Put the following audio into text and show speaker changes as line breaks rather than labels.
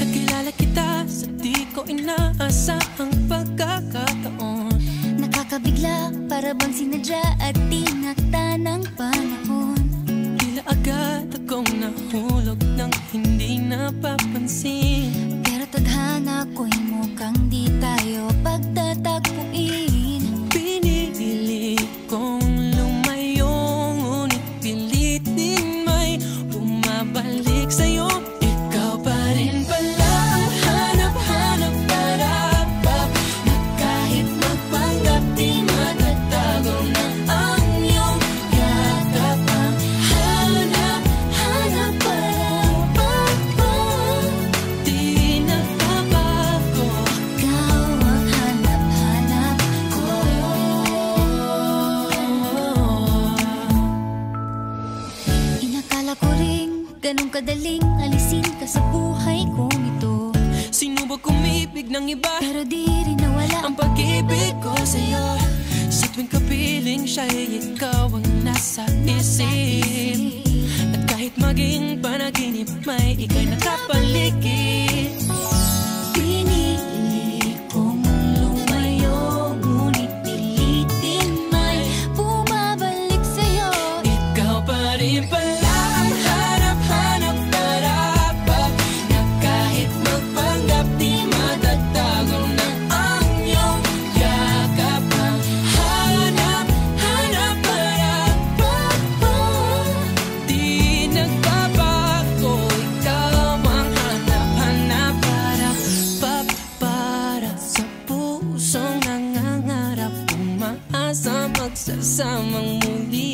Nakilala kita sa di ko inaasahang pagkakataon.
Nakakabigla, para bang sinadya at tinakda ng panahon.
Tila agad akong nahulog nang hindi napapansin.
Pero tadhana ko'y mukhang di tayo pagtatagpuin.
Pinili kong lumayo, ngunit pilit din may bumabalik sa'yo. Ikaw pa rin pala ang hanap-hanap para na kahit magpanggap di matatago na ang iyong yakap. Ang hanap-hanap para di nagbabago.
Ikaw ang hanap-hanap ko. Inakala ko ring ganun kadaling alisin ka sa buhay kong ito.
Sinubok umibig ng iba,
Pero di rin nawala
ang pag-ibig ko sa'yo. Sa tuwing kapiling siya'y ikaw ang nasa isip. At kahit maging panaginip, may ika'y nakapaligid.
Pinili kong lumayo, ngunit pilitin may bumabalik sa'yo.
Ikaw pa rin pala ang hanap-hanap para na kahit magpanggap di matatago na ang iyong yakap. Ang hanap-hanap para di nagbabago. Ikaw ang hanap-hanap para sa pusong nangangarap, umaasa magsasamang muli.